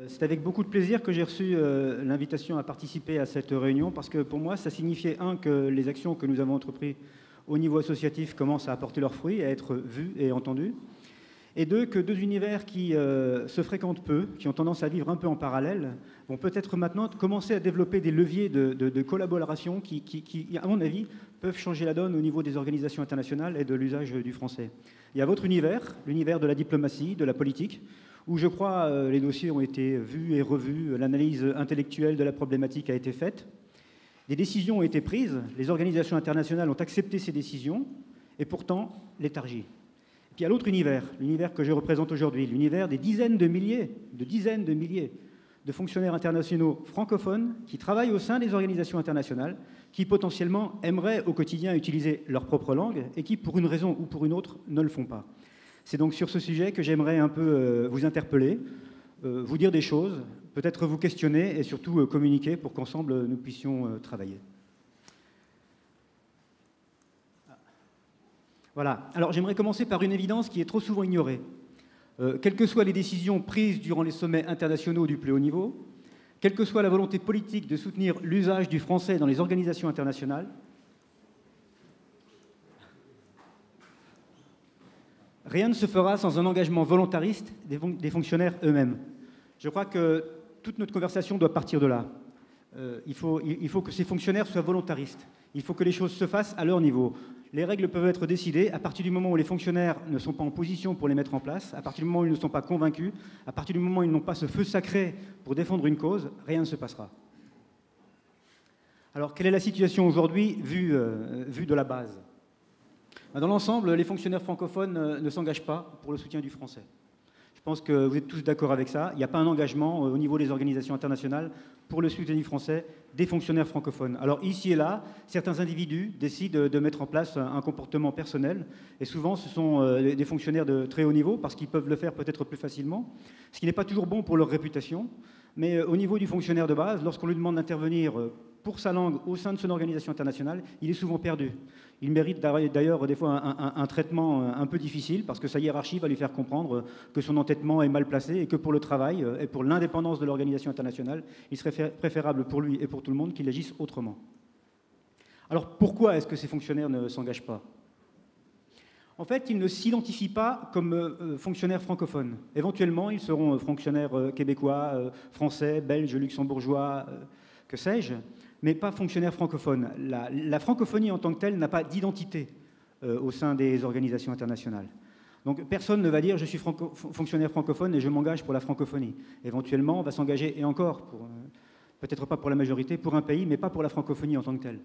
C'est avec beaucoup de plaisir que j'ai reçu l'invitation à participer à cette réunion parce que pour moi, ça signifiait, que les actions que nous avons entreprises au niveau associatif commencent à apporter leurs fruits, à être vues et entendues, et deux, que deux univers qui se fréquentent peu, qui ont tendance à vivre un peu en parallèle, vont peut-être maintenant commencer à développer des leviers de collaboration qui, à mon avis, peuvent changer la donne au niveau des organisations internationales et de l'usage du français. Il y a votre univers, l'univers de la diplomatie, de la politique, où je crois les dossiers ont été vus et revus, l'analyse intellectuelle de la problématique a été faite, des décisions ont été prises, les organisations internationales ont accepté ces décisions, et pourtant, léthargie. Et puis il y a l'autre univers, l'univers que je représente aujourd'hui, l'univers des dizaines de milliers de fonctionnaires internationaux francophones qui travaillent au sein des organisations internationales, qui potentiellement aimeraient au quotidien utiliser leur propre langue et qui, pour une raison ou pour une autre, ne le font pas. C'est donc sur ce sujet que j'aimerais un peu vous interpeller, vous dire des choses, peut-être vous questionner et surtout communiquer pour qu'ensemble nous puissions travailler. Voilà. Alors j'aimerais commencer par une évidence qui est trop souvent ignorée. Quelles que soient les décisions prises durant les sommets internationaux du plus haut niveau, quelle que soit la volonté politique de soutenir l'usage du français dans les organisations internationales, rien ne se fera sans un engagement volontariste des fonctionnaires eux-mêmes. Je crois que toute notre conversation doit partir de là. Il faut que ces fonctionnaires soient volontaristes. Il faut que les choses se fassent à leur niveau. Les règles peuvent être décidées à partir du moment où les fonctionnaires ne sont pas en position pour les mettre en place, à partir du moment où ils ne sont pas convaincus, à partir du moment où ils n'ont pas ce feu sacré pour défendre une cause, rien ne se passera. Alors, quelle est la situation aujourd'hui vue de la base ? Dans l'ensemble, les fonctionnaires francophones ne s'engagent pas pour le soutien du français. Je pense que vous êtes tous d'accord avec ça. Il n'y a pas un engagement au niveau des organisations internationales pour le soutien du français des fonctionnaires francophones. Alors ici et là, certains individus décident de mettre en place un comportement personnel. Et souvent, ce sont des fonctionnaires de très haut niveau parce qu'ils peuvent le faire peut-être plus facilement, ce qui n'est pas toujours bon pour leur réputation. Mais au niveau du fonctionnaire de base, lorsqu'on lui demande d'intervenir pour sa langue au sein de son organisation internationale, il est souvent perdu. Il mérite d'ailleurs des fois un traitement un peu difficile parce que sa hiérarchie va lui faire comprendre que son entêtement est mal placé et que pour le travail et pour l'indépendance de l'organisation internationale, il serait préférable pour lui et pour tout le monde qu'il agisse autrement. Alors pourquoi est-ce que ces fonctionnaires ne s'engagent pas ? En fait, ils ne s'identifient pas comme fonctionnaires francophones. Éventuellement, ils seront fonctionnaires québécois, français, belges, luxembourgeois, que sais-je, mais pas fonctionnaires francophones. La francophonie en tant que telle n'a pas d'identité au sein des organisations internationales. Donc personne ne va dire « je suis fonctionnaire francophone et je m'engage pour la francophonie ». Éventuellement, on va s'engager, et encore, peut-être pas pour la majorité, pour un pays, mais pas pour la francophonie en tant que telle.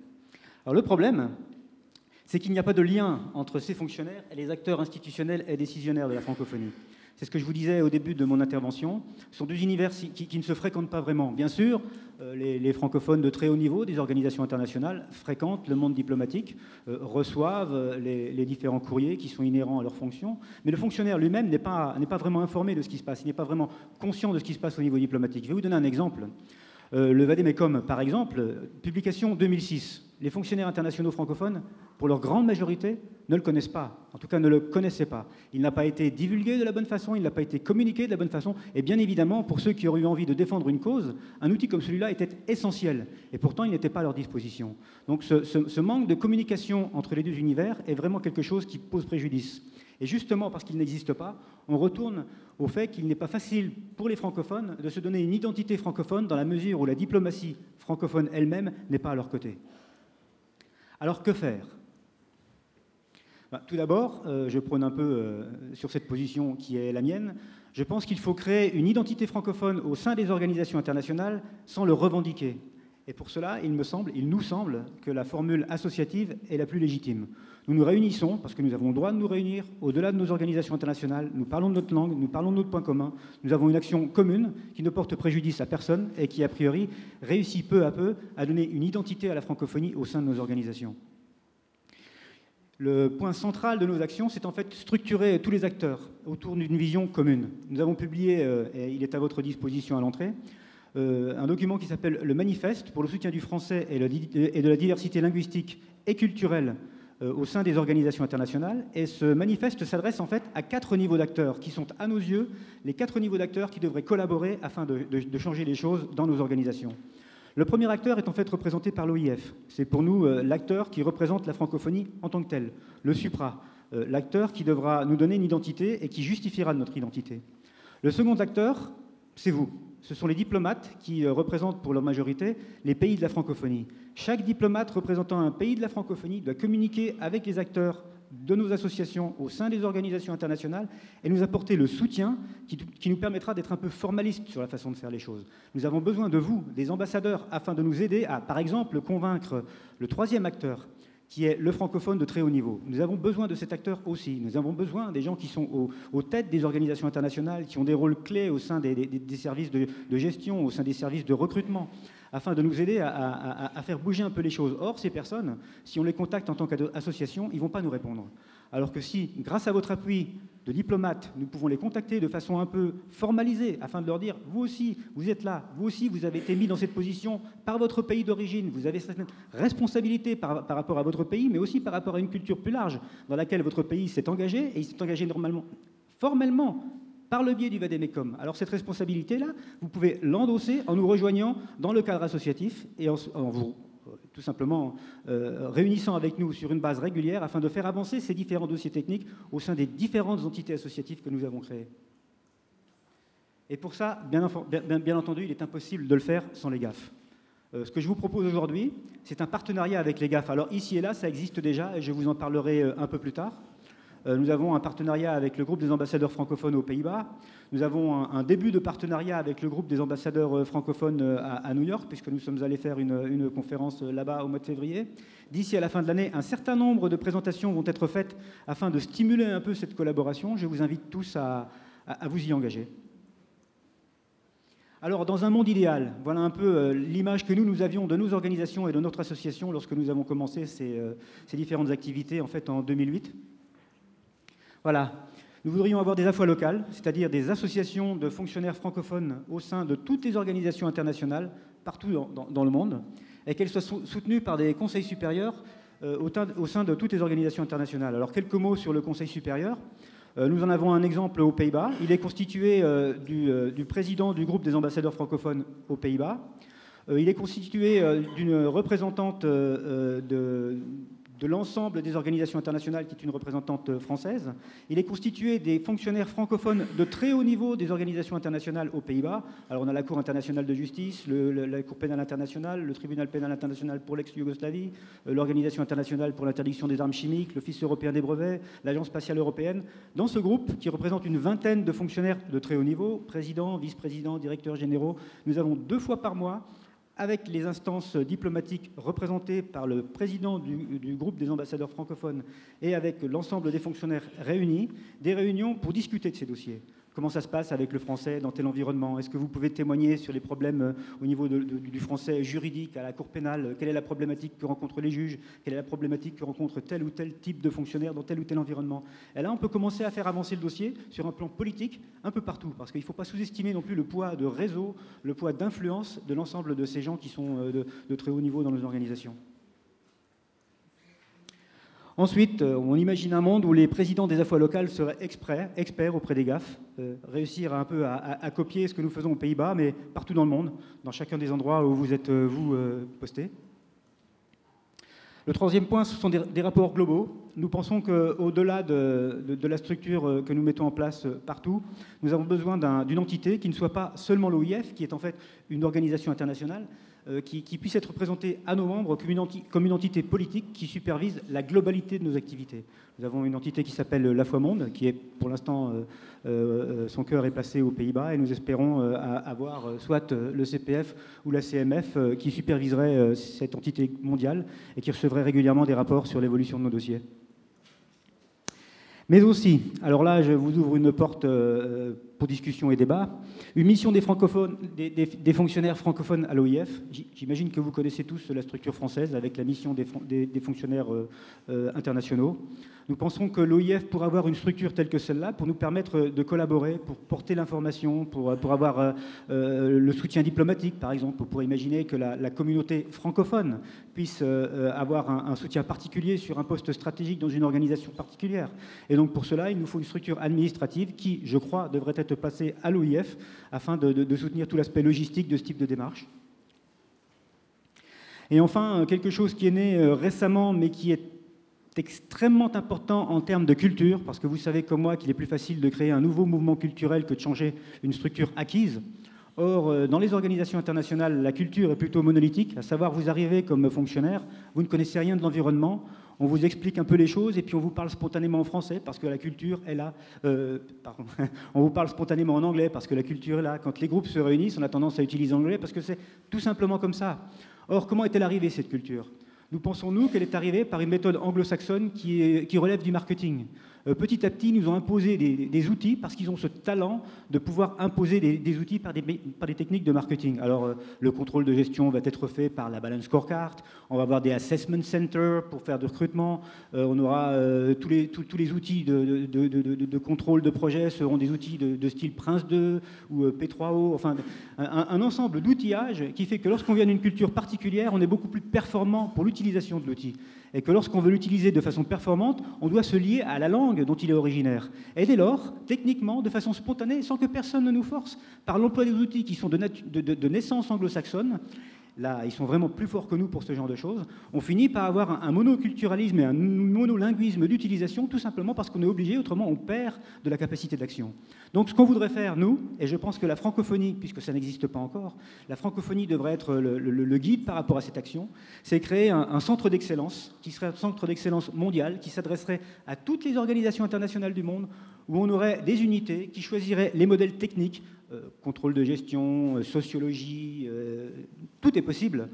Alors le problème, c'est qu'il n'y a pas de lien entre ces fonctionnaires et les acteurs institutionnels et décisionnaires de la francophonie. C'est ce que je vous disais au début de mon intervention. Ce sont deux univers qui ne se fréquentent pas vraiment. Bien sûr, les francophones de très haut niveau des organisations internationales fréquentent le monde diplomatique, reçoivent les différents courriers qui sont inhérents à leurs fonctions, mais le fonctionnaire lui-même n'est pas vraiment informé de ce qui se passe, il n'est pas vraiment conscient de ce qui se passe au niveau diplomatique. Je vais vous donner un exemple. Le Vademecum, par exemple, publication 2006. Les fonctionnaires internationaux francophones, pour leur grande majorité, ne le connaissent pas. En tout cas, ne le connaissaient pas. Il n'a pas été divulgué de la bonne façon, il n'a pas été communiqué de la bonne façon. Et bien évidemment, pour ceux qui auraient eu envie de défendre une cause, un outil comme celui-là était essentiel. Et pourtant, il n'était pas à leur disposition. Donc ce manque de communication entre les deux univers est vraiment quelque chose qui pose préjudice. Et justement, parce qu'il n'existe pas, on retourne au fait qu'il n'est pas facile pour les francophones de se donner une identité francophone dans la mesure où la diplomatie francophone elle-même n'est pas à leur côté. Alors que faire ? Tout d'abord, je prône un peu sur cette position qui est la mienne. Je pense qu'il faut créer une identité francophone au sein des organisations internationales sans le revendiquer. Et pour cela, il nous semble que la formule associative est la plus légitime. Nous nous réunissons, parce que nous avons le droit de nous réunir, au-delà de nos organisations internationales, nous parlons de notre langue, nous parlons de notre point commun, nous avons une action commune qui ne porte préjudice à personne et qui, a priori, réussit peu à peu à donner une identité à la francophonie au sein de nos organisations. Le point central de nos actions, c'est en fait structurer tous les acteurs autour d'une vision commune. Nous avons publié, et il est à votre disposition à l'entrée, un document qui s'appelle le Manifeste pour le soutien du français et de la diversité linguistique et culturelle au sein des organisations internationales. Et ce manifeste s'adresse en fait à 4 niveaux d'acteurs, qui sont à nos yeux les 4 niveaux d'acteurs qui devraient collaborer afin de changer les choses dans nos organisations. Le premier acteur est en fait représenté par l'OIF. C'est pour nous l'acteur qui représente la francophonie en tant que telle, le supra, l'acteur qui devra nous donner une identité et qui justifiera notre identité. Le second acteur, c'est vous. Ce sont les diplomates qui représentent pour leur majorité les pays de la francophonie. Chaque diplomate représentant un pays de la francophonie doit communiquer avec les acteurs de nos associations au sein des organisations internationales et nous apporter le soutien qui nous permettra d'être un peu formalistes sur la façon de faire les choses. Nous avons besoin de vous, des ambassadeurs, afin de nous aider à, par exemple, convaincre le troisième acteur, qui est le francophone de très haut niveau. Nous avons besoin de cet acteur aussi. Nous avons besoin des gens qui sont aux têtes des organisations internationales, qui ont des rôles clés au sein des services de gestion, au sein des services de recrutement, afin de nous aider à faire bouger un peu les choses. Or, ces personnes, si on les contacte en tant qu'association, ils ne vont pas nous répondre. Alors que si, grâce à votre appui de diplomates, nous pouvons les contacter de façon un peu formalisée, afin de leur dire, vous aussi, vous êtes là, vous aussi, vous avez été mis dans cette position par votre pays d'origine, vous avez certaines responsabilités par rapport à votre pays, mais aussi par rapport à une culture plus large, dans laquelle votre pays s'est engagé, et il s'est engagé normalement, formellement, par le biais du Vademecum. Alors cette responsabilité-là, vous pouvez l'endosser en nous rejoignant dans le cadre associatif et en vous tout simplement réunissant avec nous sur une base régulière afin de faire avancer ces différents dossiers techniques au sein des différentes entités associatives que nous avons créées. Et pour ça, bien entendu, il est impossible de le faire sans les GAF. Ce que je vous propose aujourd'hui, c'est un partenariat avec les GAF. Alors ici et là, ça existe déjà et je vous en parlerai un peu plus tard. Nous avons un partenariat avec le groupe des ambassadeurs francophones aux Pays-Bas. Nous avons un début de partenariat avec le groupe des ambassadeurs francophones à New York, puisque nous sommes allés faire une conférence là-bas au mois de février. D'ici à la fin de l'année, un certain nombre de présentations vont être faites afin de stimuler un peu cette collaboration. Je vous invite tous à vous y engager. Alors, dans un monde idéal, voilà un peu l'image que nous avions de nos organisations et de notre association lorsque nous avons commencé ces différentes activités en fait en 2008. Voilà, nous voudrions avoir des affois locales, c'est-à-dire des associations de fonctionnaires francophones au sein de toutes les organisations internationales, partout dans le monde, et qu'elles soient soutenues par des conseils supérieurs au sein de toutes les organisations internationales. Alors, quelques mots sur le conseil supérieur. Nous en avons un exemple aux Pays-Bas. Il est constitué du président du groupe des ambassadeurs francophones aux Pays-Bas. Il est constitué d'une représentante de l'ensemble des organisations internationales, qui est une représentante française. Il est constitué des fonctionnaires francophones de très haut niveau des organisations internationales aux Pays-Bas. Alors on a la Cour internationale de justice, la Cour pénale internationale, le Tribunal pénal international pour l'ex-Yougoslavie, l'Organisation internationale pour l'interdiction des armes chimiques, l'Office européen des brevets, l'Agence spatiale européenne. Dans ce groupe, qui représente une vingtaine de fonctionnaires de très haut niveau, présidents, vice-présidents, directeurs généraux, nous avons 2 fois par mois, avec les instances diplomatiques représentées par le président du groupe des ambassadeurs francophones et avec l'ensemble des fonctionnaires réunis, des réunions pour discuter de ces dossiers. Comment ça se passe avec le français dans tel environnement? Est-ce que vous pouvez témoigner sur les problèmes au niveau du français juridique à la Cour pénale? Quelle est la problématique que rencontrent les juges? Quelle est la problématique que rencontre tel ou tel type de fonctionnaire dans tel ou tel environnement? Et là, on peut commencer à faire avancer le dossier sur un plan politique un peu partout, parce qu'il ne faut pas sous-estimer non plus le poids de réseau, le poids d'influence de l'ensemble de ces gens qui sont de très haut niveau dans nos organisations. Ensuite, on imagine un monde où les présidents des affaires locales seraient experts auprès des GAF, réussir un peu à copier ce que nous faisons aux Pays-Bas, mais partout dans le monde, dans chacun des endroits où vous êtes, postés. Le troisième point, ce sont des rapports globaux. Nous pensons qu'au-delà de la structure que nous mettons en place partout, nous avons besoin d'une entité qui ne soit pas seulement l'OIF, qui est en fait une organisation internationale, qui puisse être présentée à nos membres comme une entité politique qui supervise la globalité de nos activités. Nous avons une entité qui s'appelle La Foi Monde, qui est pour l'instant, son cœur est placé aux Pays-Bas, et nous espérons avoir soit le CPF ou la CMF qui superviserait cette entité mondiale et qui recevrait régulièrement des rapports sur l'évolution de nos dossiers. Mais aussi, alors là, je vous ouvre une porte pour discussion et débat, une mission des francophones, des fonctionnaires francophones à l'OIF. J'imagine que vous connaissez tous la structure française avec la mission des fonctionnaires internationaux. Nous pensons que l'OIF pourrait avoir une structure telle que celle-là pour nous permettre de collaborer, pour porter l'information, pour avoir le soutien diplomatique, par exemple. On pourrait imaginer que la communauté francophone puisse avoir un soutien particulier sur un poste stratégique dans une organisation particulière. Et donc pour cela, il nous faut une structure administrative qui, je crois, devrait être placée à l'OIF afin de soutenir tout l'aspect logistique de ce type de démarche. Et enfin, quelque chose qui est né récemment, mais qui est extrêmement important en termes de culture, parce que vous savez comme moi qu'il est plus facile de créer un nouveau mouvement culturel que de changer une structure acquise. Or, dans les organisations internationales, la culture est plutôt monolithique, à savoir vous arrivez comme fonctionnaire, vous ne connaissez rien de l'environnement, on vous explique un peu les choses et puis on vous parle spontanément en français parce que la culture est là. On vous parle spontanément en anglais parce que la culture est là. Quand les groupes se réunissent, on a tendance à utiliser l'anglais parce que c'est tout simplement comme ça. Or, comment est-elle arrivée cette culture ? Nous pensons, nous, qu'elle est arrivée par une méthode anglo-saxonne qui relève du marketing. Petit à petit, ils nous ont imposé des outils parce qu'ils ont ce talent de pouvoir imposer des outils par des techniques de marketing. Alors, le contrôle de gestion va être fait par la Balance Scorecard. On va avoir des assessment centers pour faire du recrutement. On aura tous les outils de contrôle de projet seront des outils de style Prince 2 ou P3O. Enfin, un ensemble d'outillages qui fait que lorsqu'on vient d'une culture particulière, on est beaucoup plus performant pour l'utilisation de l'outil. Et que lorsqu'on veut l'utiliser de façon performante, on doit se lier à la langue dont il est originaire. Et dès lors, techniquement, de façon spontanée, sans que personne ne nous force, par l'emploi des outils qui sont de naissance anglo-saxonne, là, ils sont vraiment plus forts que nous pour ce genre de choses, on finit par avoir un monoculturalisme et un monolinguisme d'utilisation, tout simplement parce qu'on est obligé, autrement on perd de la capacité d'action. Donc ce qu'on voudrait faire, nous, et je pense que la francophonie, puisque ça n'existe pas encore, la francophonie devrait être le guide par rapport à cette action, c'est créer un centre d'excellence, qui serait un centre d'excellence mondial, qui s'adresserait à toutes les organisations internationales du monde, où on aurait des unités qui choisiraient les modèles techniques, contrôle de gestion, sociologie, tout est possible,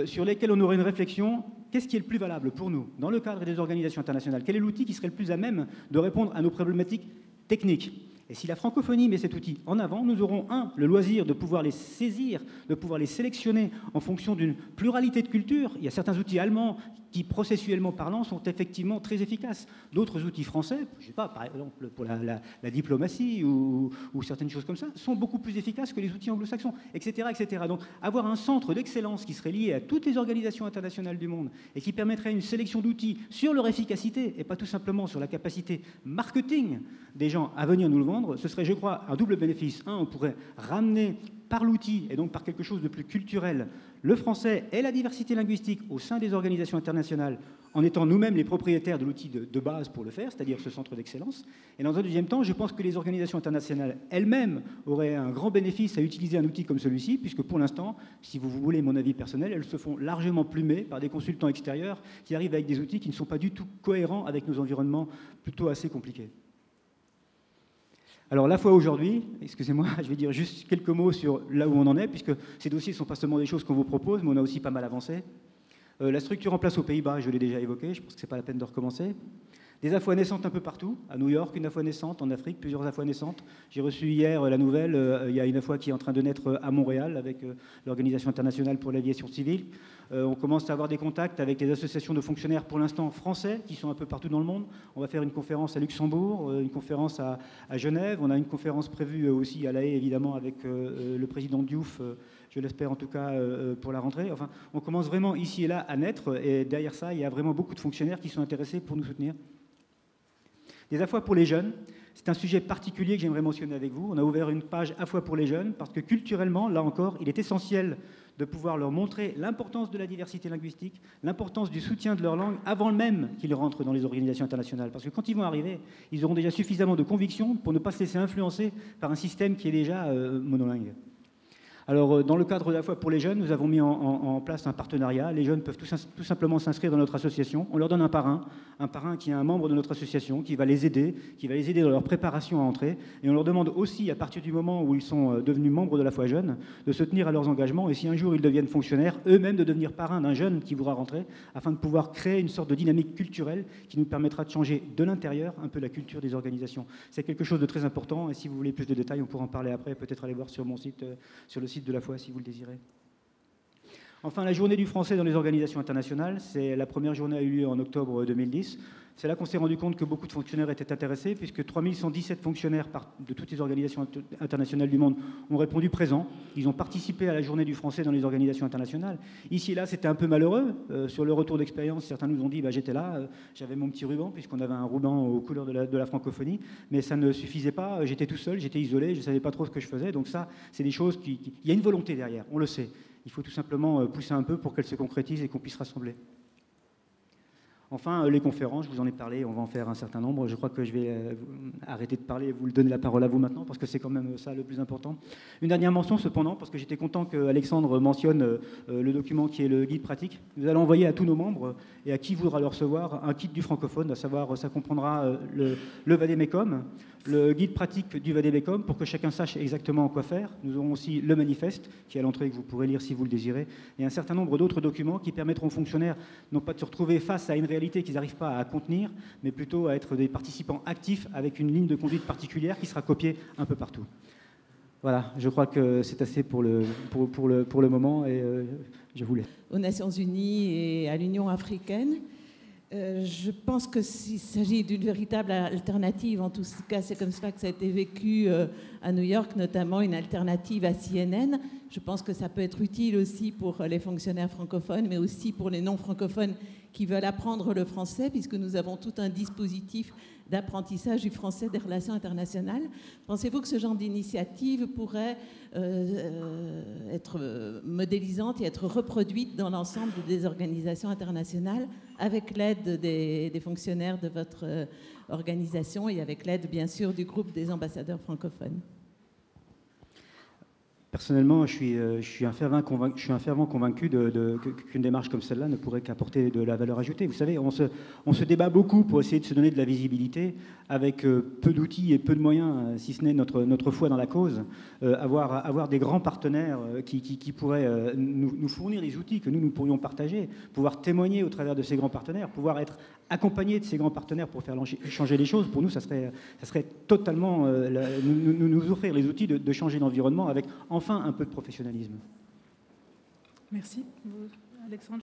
sur lesquels on aurait une réflexion, qu'est-ce qui est le plus valable pour nous, dans le cadre des organisations internationales? Quel est l'outil qui serait le plus à même de répondre à nos problématiques techniques? Et si la francophonie met cet outil en avant, nous aurons, le loisir de pouvoir les saisir, de pouvoir les sélectionner en fonction d'une pluralité de cultures. Il y a certains outils allemands qui, processuellement parlant, sont effectivement très efficaces. D'autres outils français, je ne sais pas, par exemple pour la diplomatie ou certaines choses comme ça, sont beaucoup plus efficaces que les outils anglo-saxons, etc., etc. Donc avoir un centre d'excellence qui serait lié à toutes les organisations internationales du monde et qui permettrait une sélection d'outils sur leur efficacité et pas tout simplement sur la capacité marketing des gens à venir nous le vendre, ce serait, je crois, un double bénéfice. On pourrait ramener par l'outil, et donc par quelque chose de plus culturel, le français et la diversité linguistique au sein des organisations internationales, en étant nous-mêmes les propriétaires de l'outil de base pour le faire, c'est-à-dire ce centre d'excellence. Et dans un deuxième temps, je pense que les organisations internationales elles-mêmes auraient un grand bénéfice à utiliser un outil comme celui-ci, puisque pour l'instant, si vous voulez mon avis personnel, elles se font largement plumer par des consultants extérieurs qui arrivent avec des outils qui ne sont pas du tout cohérents avec nos environnements plutôt assez compliqués. Alors, la fois aujourd'hui, excusez-moi, je vais dire juste quelques mots sur là où on en est, puisque ces dossiers ne sont pas seulement des choses qu'on vous propose, mais on a aussi pas mal avancé. La structure en place aux Pays-Bas, je l'ai déjà évoqué, je pense que ce n'est pas la peine de recommencer. Des affois naissantes un peu partout, à New York, une affoie naissante, en Afrique, plusieurs affois naissantes. J'ai reçu hier la nouvelle, il y a une affoie qui est en train de naître à Montréal avec l'Organisation internationale pour l'aviation civile. On commence à avoir des contacts avec les associations de fonctionnaires, pour l'instant français, qui sont un peu partout dans le monde. On va faire une conférence à Luxembourg, une conférence à Genève. On a une conférence prévue aussi à La Haye, évidemment, avec le président Diouf, je l'espère en tout cas pour la rentrée. Enfin, on commence vraiment ici et là à naître, et derrière ça, il y a vraiment beaucoup de fonctionnaires qui sont intéressés pour nous soutenir. Des affois pour les jeunes, c'est un sujet particulier que j'aimerais mentionner avec vous. On a ouvert une page à fois pour les jeunes, parce que culturellement, là encore, il est essentiel de pouvoir leur montrer l'importance de la diversité linguistique, l'importance du soutien de leur langue, avant même qu'ils rentrent dans les organisations internationales. Parce que quand ils vont arriver, ils auront déjà suffisamment de conviction pour ne pas se laisser influencer par un système qui est déjà monolingue. Alors, dans le cadre de la fois pour les jeunes, nous avons mis en place un partenariat. Les jeunes peuvent tout simplement s'inscrire dans notre association. On leur donne un parrain qui est un membre de notre association, qui va les aider dans leur préparation à entrer. Et on leur demande aussi, à partir du moment où ils sont devenus membres de la foi jeune, de se tenir à leurs engagements. Et si un jour ils deviennent fonctionnaires, eux-mêmes de devenir parrain d'un jeune qui voudra rentrer, afin de pouvoir créer une sorte de dynamique culturelle qui nous permettra de changer de l'intérieur un peu la culture des organisations. C'est quelque chose de très important. Et si vous voulez plus de détails, on pourra en parler après. Peut-être aller voir sur mon site, sur le site de la foi, si vous le désirez. Enfin, la journée du français dans les organisations internationales, c'est la première journée a eu lieu en octobre 2010. C'est là qu'on s'est rendu compte que beaucoup de fonctionnaires étaient intéressés, puisque 3117 fonctionnaires de toutes les organisations internationales du monde ont répondu présent. Ils ont participé à la journée du français dans les organisations internationales. Ici et là, c'était un peu malheureux. Sur le retour d'expérience, certains nous ont dit j'étais là, j'avais mon petit ruban, puisqu'on avait un ruban aux couleurs de la francophonie, mais ça ne suffisait pas. J'étais tout seul, j'étais isolé, je ne savais pas trop ce que je faisais. Donc ça, c'est des choses il y a une volonté derrière, on le sait. Il faut tout simplement pousser un peu pour qu'elles se concrétisent et qu'on puisse rassembler. Enfin, les conférences, je vous en ai parlé, on va en faire un certain nombre. Je crois que je vais arrêter de parler et vous donner la parole à vous maintenant, parce que c'est quand même ça le plus important. Une dernière mention cependant, parce que j'étais content qu'Alexandre mentionne le document qui est le guide pratique. Nous allons envoyer à tous nos membres et à qui voudra le recevoir un kit du francophone, à savoir ça comprendra le Vademecum, le guide pratique du Vademecum pour que chacun sache exactement quoi faire. Nous aurons aussi le manifeste qui est à l'entrée que vous pourrez lire si vous le désirez, et un certain nombre d'autres documents qui permettront aux fonctionnaires non pas de se retrouver face à une réalité qu'ils n'arrivent pas à contenir, mais plutôt à être des participants actifs avec une ligne de conduite particulière qui sera copiée un peu partout. Voilà, je crois que c'est assez pour le moment et je vous laisse. Aux Nations Unies et à l'Union africaine, je pense qu'il s'agit d'une véritable alternative. En tout cas, c'est comme ça que ça a été vécu à New York, notamment une alternative à CNN. Je pense que ça peut être utile aussi pour les fonctionnaires francophones, mais aussi pour les non-francophones qui veulent apprendre le français, puisque nous avons tout un dispositif d'apprentissage du français des relations internationales. Pensez-vous que ce genre d'initiative pourrait être modélisante et être reproduite dans l'ensemble des organisations internationales avec l'aide des fonctionnaires de votre organisation et avec l'aide, bien sûr, du groupe des ambassadeurs francophones? Personnellement, je suis un fervent convaincu qu'une démarche comme celle-là ne pourrait qu'apporter de la valeur ajoutée. Vous savez, on se débat beaucoup pour essayer de se donner de la visibilité avec peu d'outils et peu de moyens, si ce n'est notre foi dans la cause. Avoir des grands partenaires qui pourraient nous fournir les outils que nous pourrions partager, pouvoir témoigner au travers de ces grands partenaires, pouvoir être accompagné de ces grands partenaires pour faire changer les choses, pour nous, ça serait totalement nous offrir les outils de changer l'environnement avec enfin un peu de professionnalisme. Merci. Alexandre.